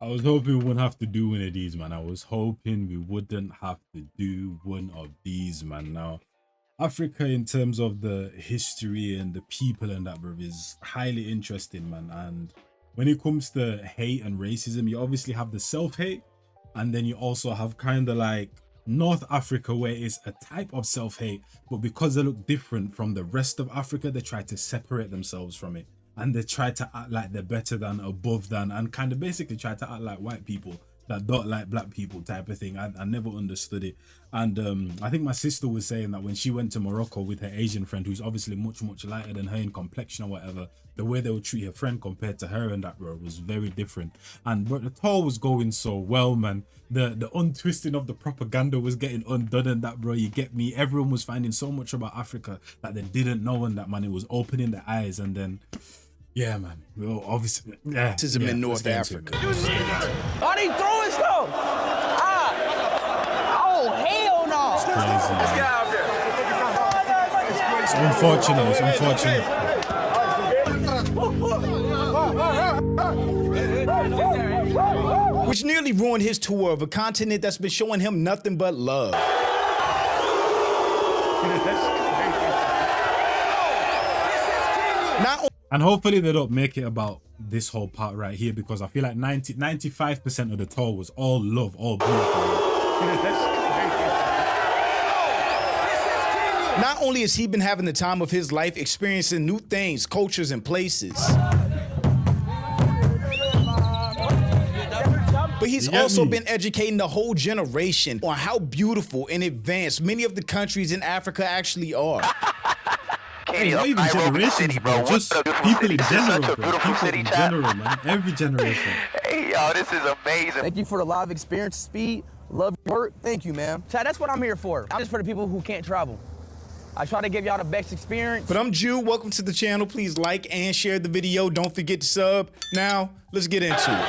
I was hoping we wouldn't have to do one of these, man. I was hoping we wouldn't have to do one of these, man. Now, Africa, in terms of the history and the people and that, bro, is highly interesting, man. And when it comes to hate and racism, you obviously have the self-hate, and then you also have kind of like North Africa, where it's a type of self-hate, but because they look different from the rest of Africa, they try to separate themselves from it. And they try to act like they're better than, above than, and kind of basically try to act like white people that don't like black people type of thing. I never understood it. And I think my sister was saying that when she went to Morocco with her Asian friend, who's obviously much lighter than her in complexion or whatever, the way they would treat her friend compared to her and that, bro, was very different. And but the tour was going so well, man. The untwisting of the propaganda was getting undone and that, bro, you get me. Everyone was finding so much about Africa that they didn't know, and that, man, it was opening their eyes. And then yeah, man. Well, obviously, yeah. Racism in North Africa. Are they throwing stuff? Oh, hell no. It's crazy. Let's get out there. It's unfortunate. It's unfortunate. Which nearly ruined his tour of a continent that's been showing him nothing but love. And hopefully they don't make it about this whole part right here, because I feel like 95% of the tour was all love, all beautiful. Not only has he been having the time of his life, experiencing new things, cultures, and places, but he's also been educating the whole generation on how beautiful and advanced many of the countries in Africa actually are. Hey, not even generations, bro. Just people in general, bro. People in general, man. Every generation. Hey, yo, this is amazing. Thank you for the live experience, Speed. Love your work. Thank you, man. Chad, that's what I'm here for. I'm just for the people who can't travel. I try to give y'all the best experience. But I'm Jew. Welcome to the channel. Please like and share the video. Don't forget to sub. Now, let's get into it.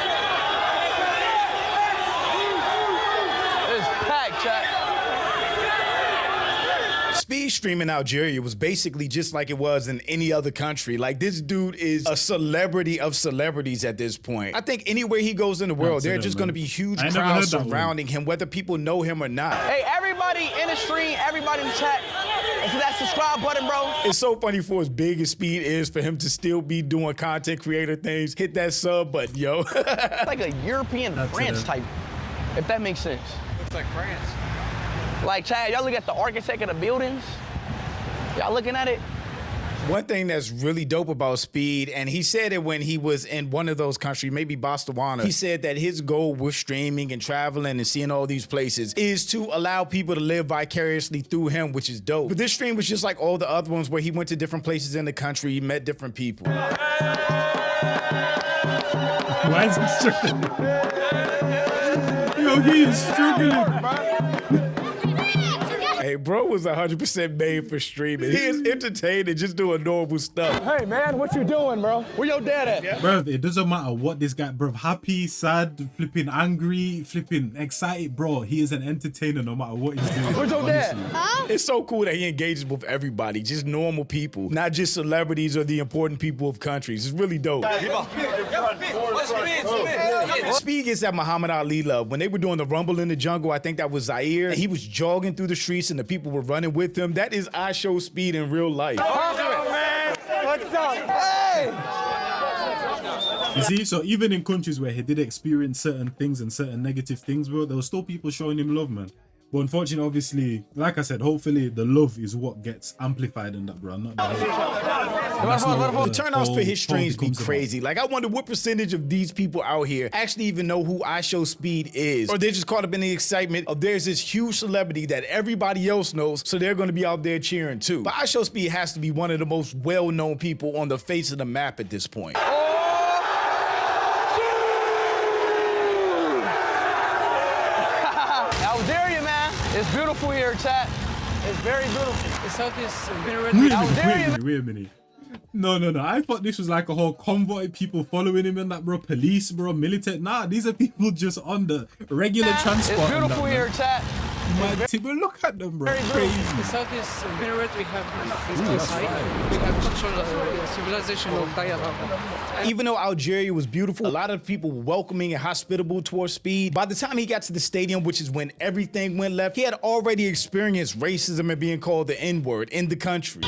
It's packed, Chad. Speed streaming Algeria was basically just like it was in any other country. Like, this dude is a celebrity of celebrities at this point. I think anywhere he goes in the world, there are just going to be huge crowds surrounding him, whether people know him or not. Hey, everybody in the stream, everybody in the chat, hit that subscribe button, bro. It's so funny, for as big as Speed is, for him to still be doing content creator things. Hit that sub button, yo. It's like a European France type, if that makes sense. Looks like France. Like, Chad, y'all look at the architect of the buildings. Y'all looking at it? One thing that's really dope about Speed, and he said it when he was in one of those countries, maybe Botswana, he said that his goal with streaming and traveling and seeing all these places is to allow people to live vicariously through him, which is dope. But this stream was just like all the other ones where he went to different places in the country, he met different people. Why is he struggling? Yo, he is struggling. Hey, bro was 100% made for streaming. He is entertained and just doing normal stuff. Hey, man, what you doing, bro? Where your dad at? Yeah. Bro, it doesn't matter what this guy, bro, happy, sad, flipping angry, flipping excited, bro, he is an entertainer no matter what he's doing. Where's your dad? Huh? It's so cool that he engages with everybody, just normal people, not just celebrities or the important people of countries. It's really dope. Speed gets that Muhammad Ali love. When they were doing the Rumble in the Jungle, I think that was Zaire, and he was jogging through the streets and the people were running with him. That is IShowSpeed in real life. What's up? Hey! You see, so even in countries where he did experience certain things and certain negative things, bro, there were still people showing him love, man. But unfortunately, obviously, like I said, hopefully the love is what gets amplified in that, bro. Not the The turnouts for his streams be crazy. Like, I wonder what percentage of these people out here actually even know who IShowSpeed is. Or they're just caught up in the excitement of there's this huge celebrity that everybody else knows, so they're gonna be out there cheering too. But IShowSpeed has to be one of the most well-known people on the face of the map at this point. Algeria, man. It's beautiful here, chat. It's very beautiful. It's focused. Wait a minute. No. I thought this was like a whole convoy of people following him and that, bro. Police, bro, military. Nah, these are people just on the regular transport. It's beautiful here, chat. Man, Timber, look at them, bro. The Crazy. south is very red. We have this side. We have cultural civilization of dialogue. Even though Algeria was beautiful, a lot of people were welcoming and hospitable towards Speed. By the time he got to the stadium, which is when everything went left, he had already experienced racism and being called the N-word in the country.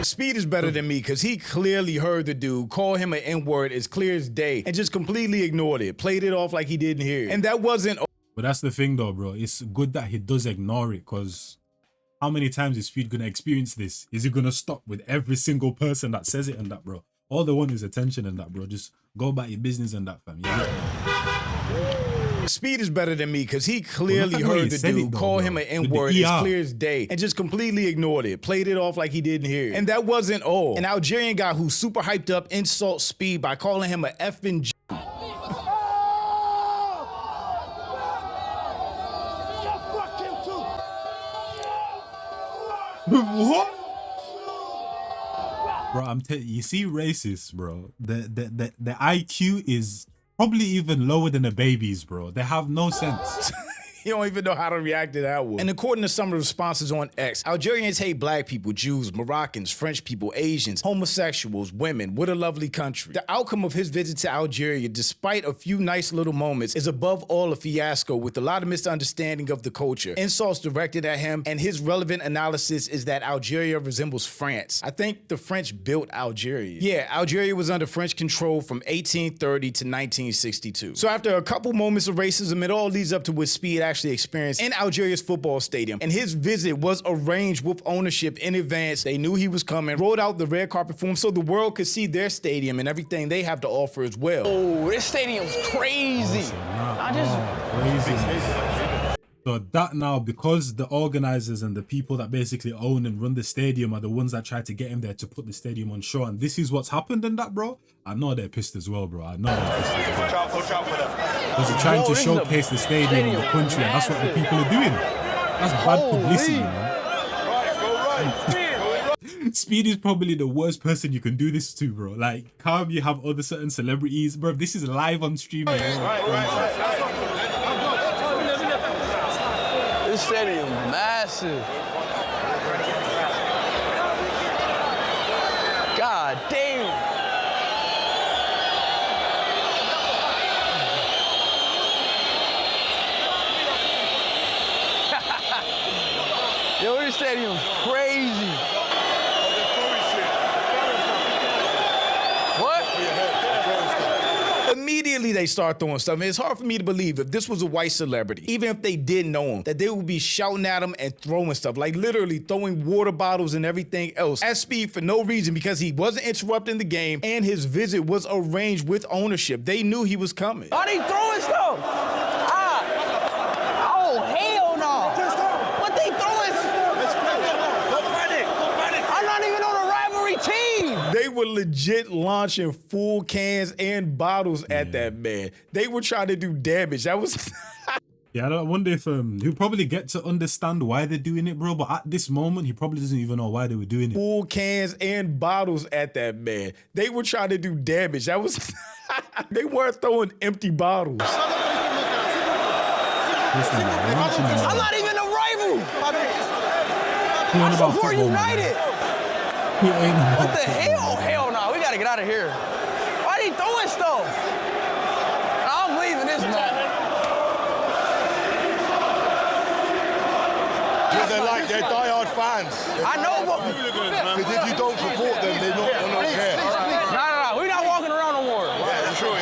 Speed is better than me because he clearly heard the dude call him an N-word as clear as day and just completely ignored it, played it off like he didn't hear it. And that wasn't... But that's the thing though, bro. It's good that he does ignore it, because how many times is Speed gonna experience this? Is he gonna stop with every single person that says it and that, bro? All they want is attention and that, bro. Just go about your business and that, fam. Speed is better than me because he clearly heard the dude call him an N-word as clear as day and just completely ignored it, played it off like he didn't hear it. And that wasn't all. An Algerian guy who's super hyped up insults Speed by calling him an effing Jew. What? Bro, I'm telling you, see racists, bro. The IQ is probably even lower than a baby's, bro. They have no sense. You don't even know how to react to that one. And according to some of the responses on X, Algerians hate black people, Jews, Moroccans, French people, Asians, homosexuals, women. What a lovely country. The outcome of his visit to Algeria, despite a few nice little moments, is above all a fiasco with a lot of misunderstanding of the culture, insults directed at him, and his relevant analysis is that Algeria resembles France. I think the French built Algeria. Yeah, Algeria was under French control from 1830 to 1962. So after a couple moments of racism, it all leads up to what Speed actually experienced in Algeria's football stadium, and his visit was arranged with ownership in advance. They knew he was coming, rolled out the red carpet for him so the world could see their stadium and everything they have to offer as well. Oh, this stadium's crazy. Crazy. So that now, because the organizers and the people that basically own and run the stadium are the ones that tried to get him there to put the stadium on show, and this is what's happened in that, bro. I know they're pissed as well, bro. I know they're pissed as well. Because they're trying to showcase the stadium in the country, and that's what the people are doing. That's bad publicity, man. Speed is probably the worst person you can do this to, bro. Like, calm, you have other certain celebrities, bro. This is live on stream. This stadium massive. God damn. Yo, this stadium's crazy. What? Immediately they start throwing stuff. And it's hard for me to believe if this was a white celebrity, even if they did know him, that they would be shouting at him and throwing stuff, like literally throwing water bottles and everything else at Speed for no reason, because he wasn't interrupting the game and his visit was arranged with ownership. They knew he was coming. Are they throwing stuff? Oh, hell no. What they throwing? I'm not even on a rivalry team. They were legit launching full cans and bottles at that man. They were trying to do damage. That was... Yeah, I wonder if he'll probably get to understand why they're doing it, bro. But at this moment, he probably doesn't even know why they were doing it. Full cans and bottles at that man. They were trying to do damage. That was... They weren't throwing empty bottles. Listen, I'm not even a rival. I support United. What the hell? Hell no. We got to get out of here. Why are they throwing stuff? I'm leaving this man. They're diehard fans. I know, but because if you don't support them, they don't care. No. We're not walking around no more. Yeah, sure.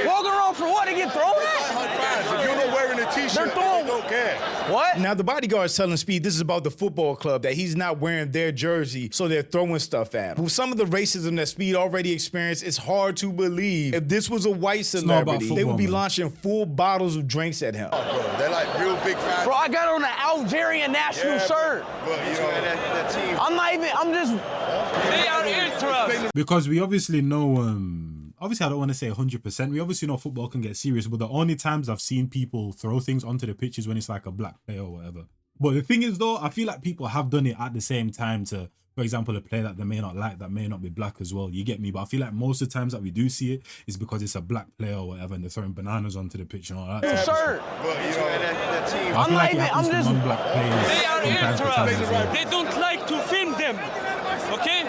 Walking around for what? To get thrown at? If you're not wearing a t-shirt, they don't care. What? Now, the bodyguard's telling Speed this is about the football club, that he's not wearing their jersey, so they're throwing stuff at him. With some of the racism that Speed already experienced, it's hard to believe if this was a white celebrity, they would be launching full bottles of drinks at him. They're like real big fans. Bro, I got on an Algerian national shirt. But, you know, that team. I'm just... They are interested. Because we obviously know, obviously I don't want to say 100%. We obviously know football can get serious, but the only times I've seen people throw things onto the pitch is when it's like a black player or whatever. But the thing is though, I feel like people have done it at the same time to for example, a player that they may not like, that may not be black as well. You get me? But I feel like most of the times that we do see it is because it's a black player or whatever, and they're throwing bananas onto the pitch and all that. It's absurd. But you know, that team. I feel like it happens to I'm just- non-black players. They are from time to time as well. They don't like to film them. Okay?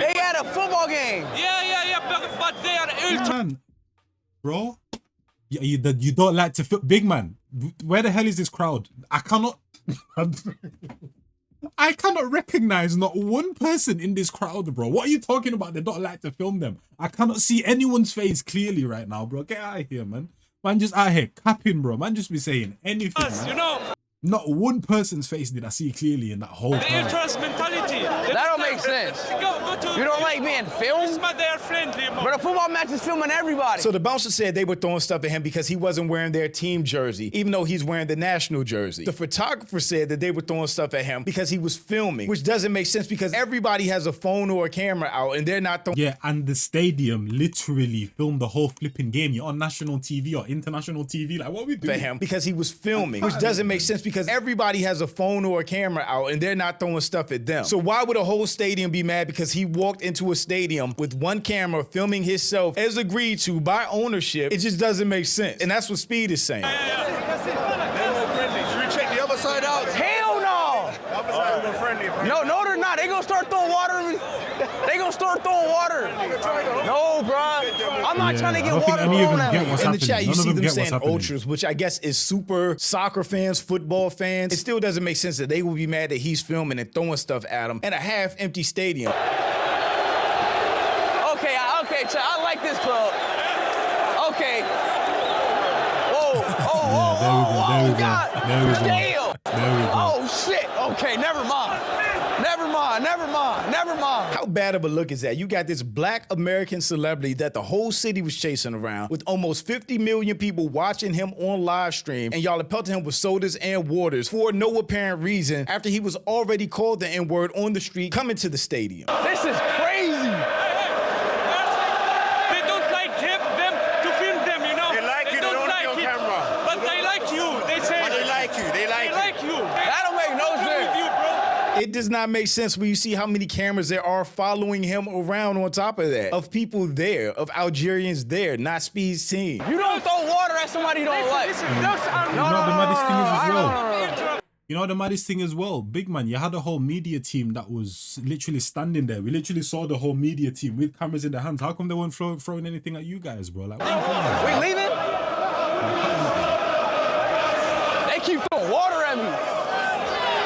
They had a football game. Yeah, but they are ultra. Man, bro, you don't like to film. Big man, where the hell is this crowd? I cannot recognize not one person in this crowd, bro. What are you talking about? They don't like to film them. I cannot see anyone's face clearly right now, bro. Get out of here, man. Man just out here capping, bro. Man just be saying anything, man. You know, Not one person's face did I see clearly in that whole the crowd. ultras mentality. That don't make sense. Go to You don't like being filmed? But they are friendly. But a football match is filming everybody. So the bouncer said they were throwing stuff at him because he wasn't wearing their team jersey, even though he's wearing the national jersey. The photographer said that they were throwing stuff at him because he was filming, which doesn't make sense because everybody has a phone or a camera out and they're not throwing. Yeah, and the stadium literally filmed the whole flipping game. You're on national TV or international TV. Like, what are we doing? For him because he was filming, which doesn't make sense because everybody has a phone or a camera out and they're not throwing stuff at them. So why would a whole stadium be mad because he walked into a stadium with one camera filming himself as agreed to by ownership? It just doesn't make sense. And that's what Speed is saying. Should we check the other side out? Hell no! The other side is friendly. No, they're not. They gonna start throwing water. They gonna start throwing water. No, bro. I'm not trying to I get don't think water any of thrown them at get me. what's In the happening. chat, you None of see them them get what's saying happening. ultras, which I guess is super soccer fans, football fans. It still doesn't make sense that they will be mad that he's filming and throwing stuff at them in a half-empty stadium. Okay, Chad, I like this club. Okay. Whoa, there we go. God. There we go. Damn. There we go. Oh, shit. Okay, never mind. How bad of a look is that? You got this black American celebrity that the whole city was chasing around with almost 50 million people watching him on live stream, and y'all are pelting him with sodas and waters for no apparent reason after he was already called the N-word on the street coming to the stadium. This is crazy. They don't like them to film them, you know. They like you, they don't like your camera. But they like you. They say But they like you, they like you. That don't make no sense. With you, bro. It does not make sense when you see how many cameras there are following him around on top of that, of people there, of Algerians there, not Speed's team. You don't throw water at somebody you don't like. You know what the maddest thing is as well? You know what the maddest thing as well? Big man, you had a whole media team that was literally standing there. We literally saw the whole media team with cameras in their hands. How come they weren't throwing anything at you guys, bro? Like, what are you doing? We leaving? They keep throwing water at me.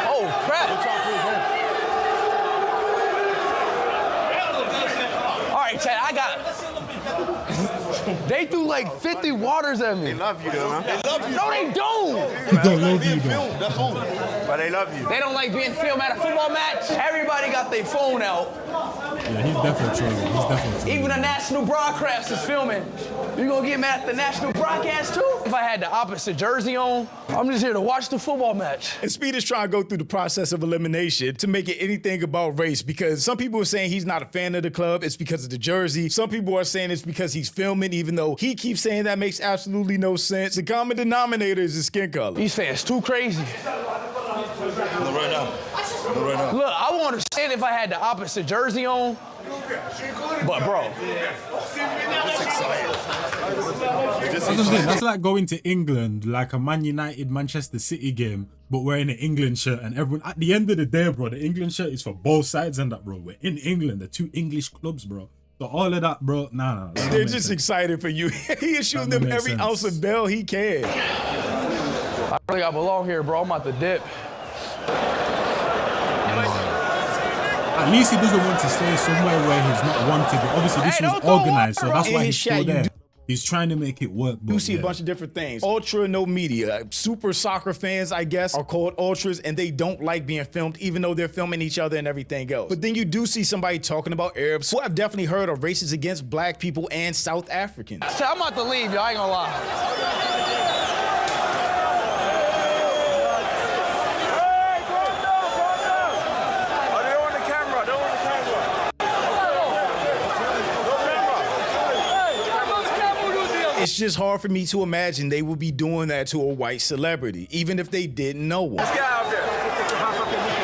Oh, crap. All right, Chad, I got... They threw like 50 waters at me. They love you though, man. They love you. No, they don't. They don't love Being you, though. filmed, that's all. But they love you. They don't like being filmed at a football match. Everybody got their phone out. Yeah, he's definitely trolling. Even the national broadcast is filming. You gonna get mad at the national broadcast too? If I had the opposite jersey on, I'm just here to watch the football match. And Speed is trying to go through the process of elimination to make it anything about race because some people are saying he's not a fan of the club. It's because of the jersey. Some people are saying it's because he's filming, even though he keeps saying that makes absolutely no sense. The common denominator is his skin color. These fans too crazy. No, right now. No, right now. Look, I want to stand if I had the opposite jersey on. But bro, That's like going to England, like a Man United Manchester City game, but wearing an England shirt, and everyone at the end of the day, bro, the England shirt is for both sides and that, bro. We're in England, the two English clubs, bro. So all of that, bro, nah. They're just excited for you. He is shooting them makes every sense. ounce of bell he can. I think I belong here, bro. I'm about to dip. At least he doesn't want to stay somewhere where he's not wanted. But obviously, this Hey, was don't throw organized, so water that's on why his he's shot, still you there. do- He's trying to make it work. But You see yeah. a bunch of different things. Ultra no media. Super soccer fans, I guess, are called ultras, and they don't like being filmed, even though they're filming each other and everything else. But then you do see somebody talking about Arabs, who I've definitely heard are racist against black people and South Africans. I'm about to leave, y'all. I ain't gonna lie. It's just hard for me to imagine they would be doing that to a white celebrity, even if they didn't know one. Let's get out there.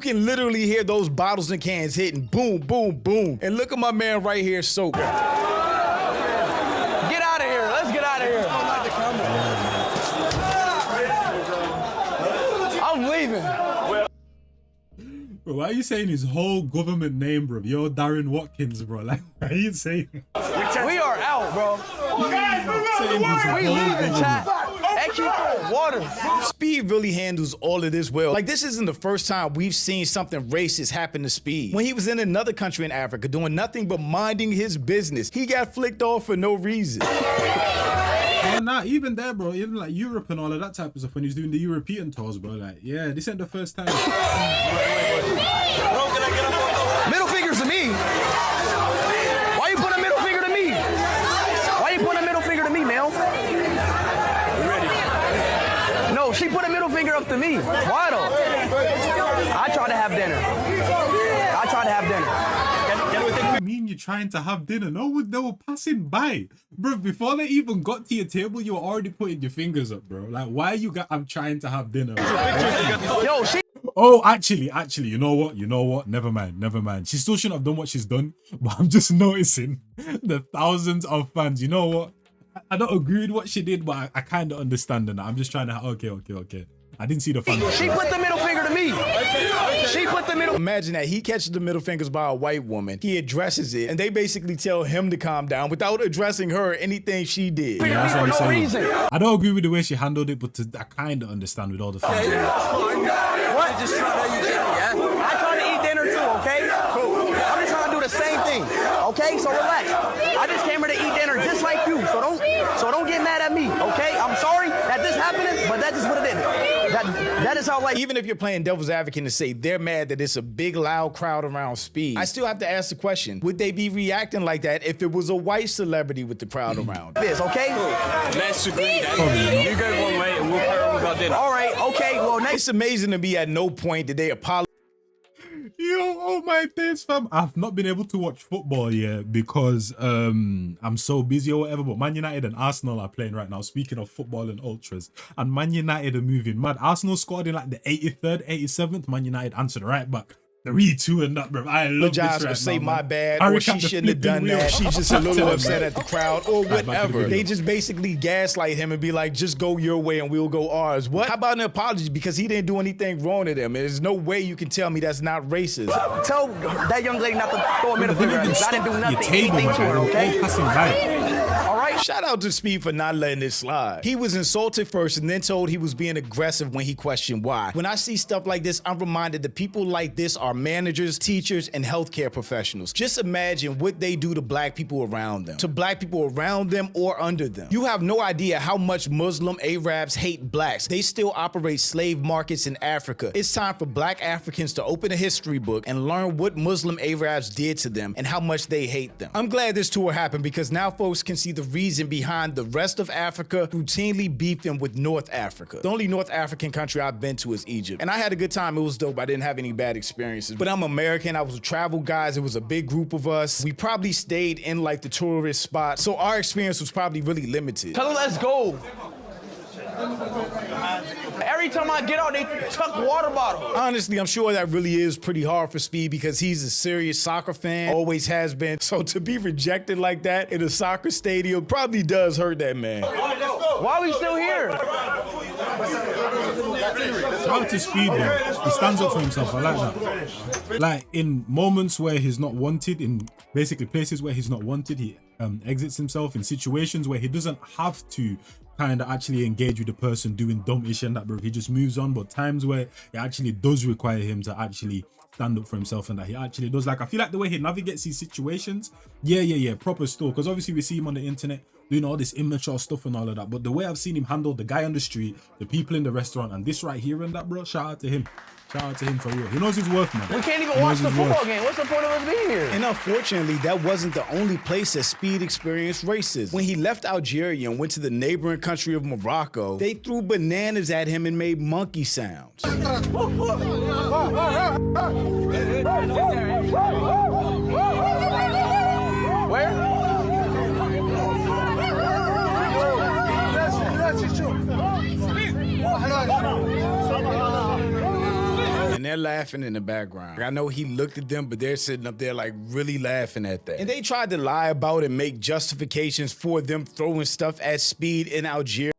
can literally hear those bottles and cans hitting, boom, boom, boom. And look at my man right here, soaked. Get out of here. Let's get out of here. I'm leaving. Bro, why are you saying his whole government name, bro? You're Darren Watkins, bro. Like, why are you saying? We are out, bro. Saying his We whole leaving, chat. government. Hey, keep throwing water. Speed really handles all of this well. Like, this isn't the first time we've seen something racist happen to Speed. When he was in another country in Africa doing nothing but minding his business, he got flicked off for no reason. Oh, nah, even there, bro. Even like Europe and all of that type of stuff when he's doing the European tours, bro. Like, yeah, this ain't the first time. Middle fingers to me. Why you put a middle finger to me? Why you put a middle finger to me, Mel? No, she put a middle finger up to me. Why though? I tried to have dinner. I tried to have dinner. What do you mean you're trying to have dinner? No, they were passing by. Bro, before they even got to your table, you were already putting your fingers up, bro. Like, why you got, I'm trying to have dinner. Yo, she. Oh, actually, you know what? Never mind. She still shouldn't have done what she's done, but I'm just noticing the thousands of fans. You know what? I don't agree with what she did, but I kind of understand it. I'm just trying to, okay. I didn't see the fans. She put the middle finger to me. She put the middle. Imagine that he catches the middle fingers by a white woman. He addresses it, and they basically tell him to calm down without addressing her or anything she did. Yeah, that's for what I'm no saying. reason. I don't agree with the way she handled it, but I kind of understand with all the fans. What? Just trying to eat dinner, yeah? I try to eat dinner too, okay? Cool. I'm just trying to do the same thing, okay? So relax. I just came here to eat dinner just like you, so don't get mad at me, okay? I'm sorry that this happened, but that's just what it is. That is how, like, Even if you're playing devil's advocate and say they're mad that it's a big, loud crowd around Speed, I still have to ask the question, would they be reacting like that if it was a white celebrity with the crowd around? this, okay? Let's agree that. You go one way and we'll carry on with our dinner. All right, okay, well, next. It's amazing to me at no point did they apologize. Yo, oh my days, fam. I've not been able to watch football yet because I'm so busy or whatever, but Man United and Arsenal are playing right now. Speaking of football and ultras, and Man United are moving mad. Arsenal scored in like the 83rd, 87th. Man United answered right back. 3-2 and that, bro. I love this Apologize right or say now, my man. bad, I or reckon she the shouldn't have done flipping that. wheel. She's just a little upset at the crowd or Right, back to the whatever. video. They just basically gaslight him and be like, just go your way and we'll go ours. What? How about an apology? Because he didn't do anything wrong to them. There's no way you can tell me that's not racist. Tell that young lady not to throw a middle They finger at didn't me. I stop didn't do your nothing, table, anything my to her, guy. They okay? were passing by. All right? Shout out to Speed for not letting this slide. He was insulted first and then told he was being aggressive when he questioned why. When I see stuff like this, I'm reminded that people like this are managers, teachers, and healthcare professionals. Just imagine what they do to black people around them, to black people around them or under them. You have no idea how much Muslim Arabs hate blacks. They still operate slave markets in Africa. It's time for black Africans to open a history book and learn what Muslim Arabs did to them and how much they hate them. I'm glad this tour happened because now folks can see the reason behind the rest of Africa routinely beefing with North Africa. The only North African country I've been to is Egypt. And I had a good time. It was dope. I didn't have any bad experiences. But I'm American. I was a travel guys. It was a big group of us. We probably stayed in like the tourist spot. So our experience was probably really limited. Tell her let's go. Every time I get out, they tuck water bottle. Honestly, I'm sure that really is pretty hard for Speed because he's a serious soccer fan, always has been. So to be rejected like that in a soccer stadium probably does hurt that man. Why are we still here? Shout out to Speed, though. He stands up for himself. I like that. Like in moments where he's not wanted, in basically places where he's not wanted, he exits himself. In situations where he doesn't have to kind of actually engage with the person doing dumb ish and that, bro. He just moves on. But times where it actually does require him to actually stand up for himself and that he actually does. Like, I feel like the way he navigates these situations, yeah, proper still. Because obviously we see him on the internet doing all this immature stuff and all of that. But the way I've seen him handle the guy on the street, the people in the restaurant, and this right here and that, bro, shout out to him. Shout out to him for real. He knows his worth, man. We can't even He watch knows the his football worth. game. What's the point of us being here? And unfortunately, that wasn't the only place that Speed experienced racism. When he left Algeria and went to the neighboring country of Morocco, they threw bananas at him and made monkey sounds. Where? And they're laughing in the background. I know he looked at them, but they're sitting up there like really laughing at that. And they tried to lie about and make justifications for them throwing stuff at Speed in Algeria.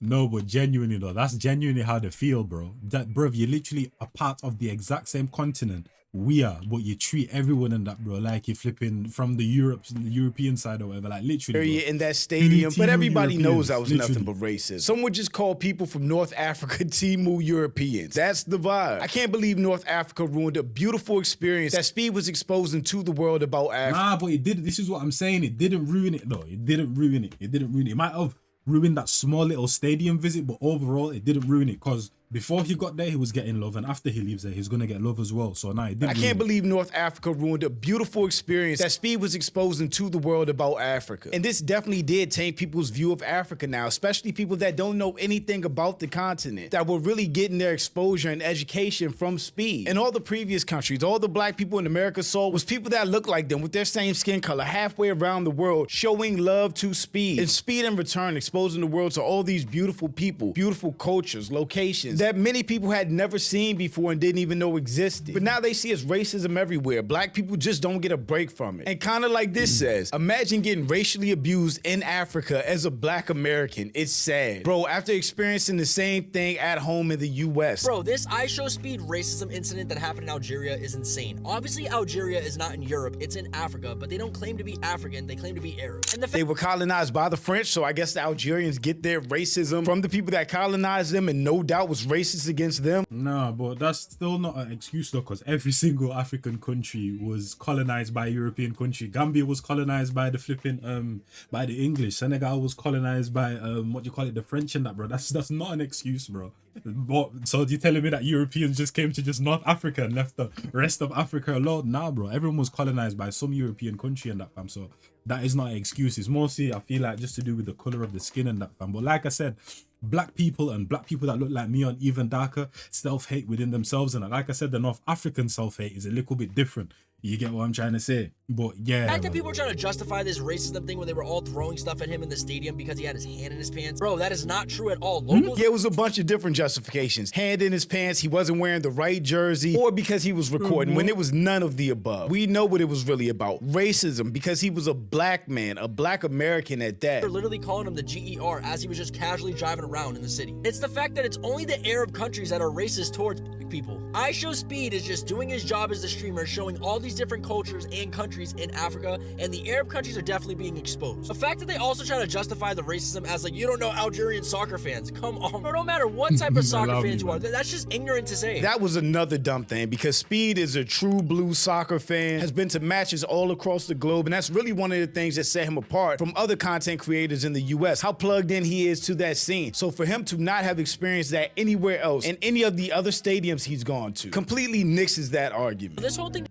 No, but genuinely though, that's genuinely how they feel, bro. That, bro, you're literally a part of the exact same continent we are, but you treat everyone in that, bro, like you're flipping from the European side or whatever, like literally, bro. In that stadium, but everybody knows I was literally nothing but racist. Some would just call people from North Africa Timu Europeans. That's the vibe. I can't believe North Africa ruined a beautiful experience that Speed was exposing to the world about Africa. Nah, but it did. This is what I'm saying. It didn't ruin it though. It didn't ruin it. It didn't ruin it. It might have ruined that small little stadium visit, but overall, it didn't ruin it because before he got there, he was getting love, and after he leaves there, he's gonna get love as well. So now, I can't believe North Africa ruined a beautiful experience that Speed was exposing to the world about Africa. And this definitely did taint people's view of Africa now, especially people that don't know anything about the continent, that were really getting their exposure and education from Speed. In all the previous countries, all the black people in America saw was people that looked like them with their same skin color halfway around the world, showing love to Speed. And Speed in return exposing the world to all these beautiful people, beautiful cultures, locations that many people had never seen before and didn't even know existed. But now they see as racism everywhere. Black people just don't get a break from it. And kind of like this says, imagine getting racially abused in Africa as a black American. It's sad. Bro, after experiencing the same thing at home in the US. Bro, this IShowSpeed racism incident that happened in Algeria is insane. Obviously, Algeria is not in Europe, it's in Africa, but they don't claim to be African, they claim to be Arab. And they were colonized by the French, so I guess the Algerians get their racism from the people that colonized them and no doubt was racist against them. Nah, but that's still not an excuse though, because every single African country was colonized by a European country. Gambia was colonized by the flipping by the English. Senegal was colonized by the French and that, bro. That's not an excuse, bro. But so you're telling me that Europeans just came to just North Africa and left the rest of Africa alone? Nah, bro. Everyone was colonized by some European country and that, fam. So that is not an excuse. It's mostly, I feel like, just to do with the color of the skin and that, fam. But like I said, black people and black people that look like me, or even darker, self-hate within themselves. And like I said, the North African self-hate is a little bit different. You get what I'm trying to say? But yeah. The fact that people are trying to justify this racism thing when they were all throwing stuff at him in the stadium because he had his hand in his pants. Bro, that is not true at all. Locals. Yeah, it was a bunch of different justifications. Hand in his pants, he wasn't wearing the right jersey, or because he was recording, when it was none of the above. We know what it was really about. Racism, because he was a black man, a black American at that. They're literally calling him the GER as he was just casually driving around in the city. It's the fact that it's only the Arab countries that are racist towards people. IShowSpeed is just doing his job as the streamer, showing all these different cultures and countries in Africa, and the Arab countries are definitely being exposed. The fact that they also try to justify the racism as like, you don't know Algerian soccer fans. Come on, bro, no matter what type of soccer fans you are, that's just ignorant to say. That was another dumb thing, because Speed is a true blue soccer fan, has been to matches all across the globe, and that's really one of the things that set him apart from other content creators in the US, how plugged in he is to that scene. So for him to not have experienced that anywhere else in any of the other stadiums he's gone to completely nixes that argument. This whole thing.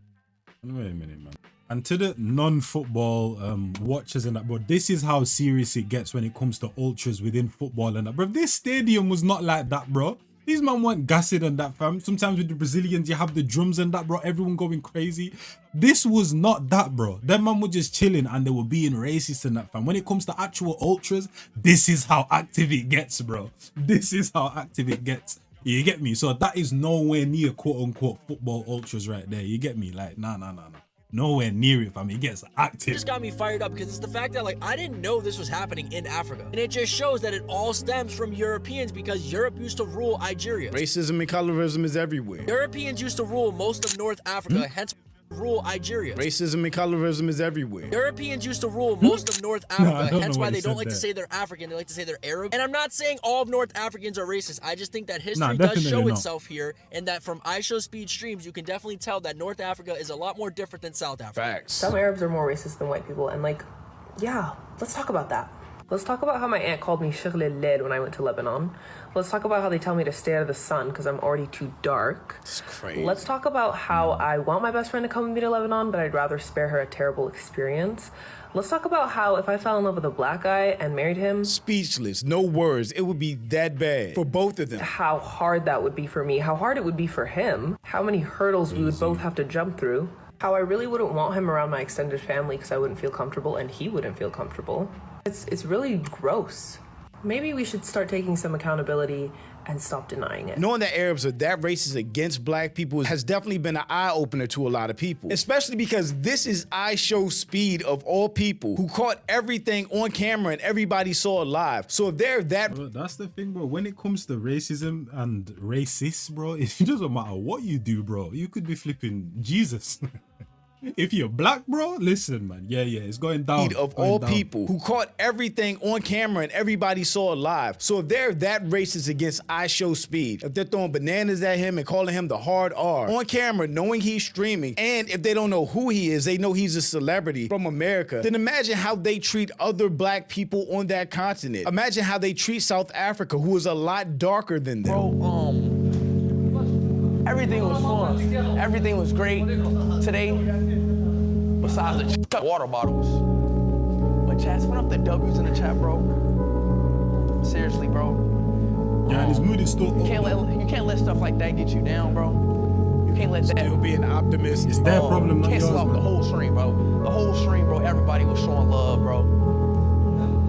Wait a minute, man. And to the non-football watchers and that, bro, this is how serious it gets when it comes to ultras within football and that, bro. This stadium was not like that, bro. These man weren't gassed and that, fam. Sometimes with the Brazilians, you have the drums and that, bro. Everyone going crazy. This was not that, bro. Them man were just chilling and they were being racist and that, fam. When it comes to actual ultras, this is how active it gets, bro. This is how active it gets. You get me? So that is nowhere near quote-unquote football ultras right there. You get me? Like, nah. Nowhere near it, fam. It gets active. It just got me fired up because it's the fact that, like, I didn't know this was happening in Africa. And it just shows that it all stems from Europeans, because Europe used to rule Algeria. Racism and colorism is everywhere. Europeans used to rule most of North Africa, hence rule Algeria. Racism and colorism is everywhere. Europeans used to rule most of North Africa, hence why they don't like to say they're African, they like to say they're Arab. And I'm not saying all of North Africans are racist, I just think that history does show itself here, and that from IShowSpeed streams, you can definitely tell that North Africa is a lot more different than South Africa. Facts. Some Arabs are more racist than white people, and like, yeah, let's talk about that. Let's talk about how my aunt called me Shaghl al-Lail when I went to Lebanon. Let's talk about how they tell me to stay out of the sun because I'm already too dark. It's crazy. Let's talk about how I want my best friend to come with me to Lebanon, but I'd rather spare her a terrible experience. Let's talk about how if I fell in love with a black guy and married him... Speechless, no words. It would be that bad for both of them. How hard that would be for me, how hard it would be for him, how many hurdles we would both have to jump through, how I really wouldn't want him around my extended family because I wouldn't feel comfortable and he wouldn't feel comfortable. It's really gross. Maybe we should start taking some accountability and stop denying it. Knowing that Arabs are that racist against black people has definitely been an eye-opener to a lot of people, especially because this is IShowSpeed of all people who caught everything on camera and everybody saw it live. So if they're that... Bro, that's the thing, bro. When it comes to racism and racists, bro, it doesn't matter what you do, bro. You could be flipping Jesus. If you're black, bro, listen, man. Yeah, it's going down. Of all people who caught everything on camera and everybody saw it live. So if they're that racist against IShowSpeed, if they're throwing bananas at him and calling him the hard R on camera, knowing he's streaming, and if they don't know who he is, they know he's a celebrity from America, then imagine how they treat other black people on that continent. Imagine how they treat South Africa, who is a lot darker than them. Bro, everything was fun. Everything was great today, besides the water bottles. But chat, spin up the W's in the chat, bro. Seriously, bro. Yeah, his mood is still. You can't let stuff like that get you down, bro. You can't let that. Still be an optimist. It's their problem, not yours, Cancel out the whole stream, bro. The whole stream, bro. Everybody was showing love, bro.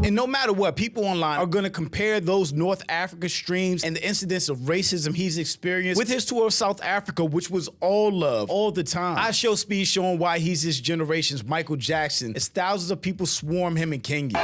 And no matter what, people online are gonna compare those North Africa streams and the incidents of racism he's experienced with his tour of South Africa, which was all love, all the time. IShowSpeed showing why he's this generation's Michael Jackson, as thousands of people swarm him in Kenya.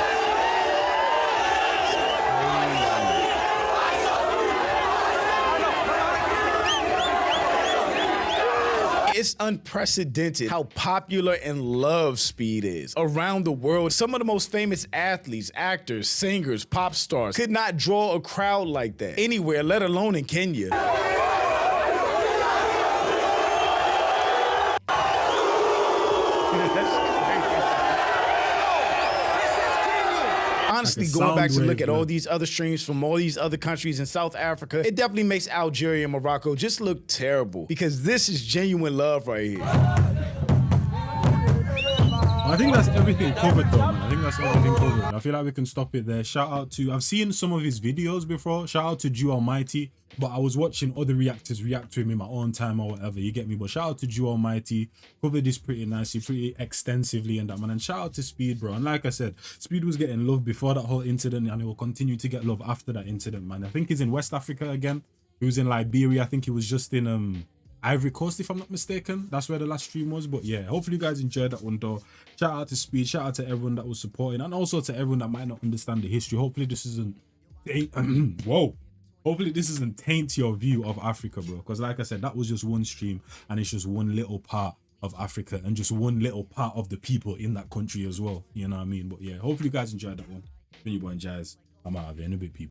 It's unprecedented how popular and loved Speed is around the world. Some of the most famous athletes, actors, singers, pop stars could not draw a crowd like that anywhere, let alone in Kenya. Honestly, going back to look at all these other streams from all these other countries in South Africa, it definitely makes Algeria and Morocco just look terrible, because this is genuine love right here. I think that's everything covered though, man. I think that's everything covered. I feel like we can stop it there. Shout out to, I've seen some of his videos before. Shout out to Jew Almighty, but I was watching other reactors react to him in my own time or whatever, you get me? But shout out to Jew Almighty, covered this pretty nicely, pretty extensively and that, man. And shout out to Speed, bro. And like I said, Speed was getting love before that whole incident, and he will continue to get love after that incident, man. I think he's in West Africa again. He was in Liberia. I think he was just in Ivory Coast, if I'm not mistaken. That's where the last stream was. But yeah, hopefully you guys enjoyed that one though. Shout out to Speed, shout out to everyone that was supporting, and also to everyone that might not understand the history. Hopefully this isn't whoa, hopefully this doesn't taint your view of Africa, bro, because like I said, that was just one stream and it's just one little part of Africa and just one little part of the people in that country as well, you know what I mean? But yeah, hopefully you guys enjoyed that one. Been your boy Jazz. I'm out of here in a bit, people.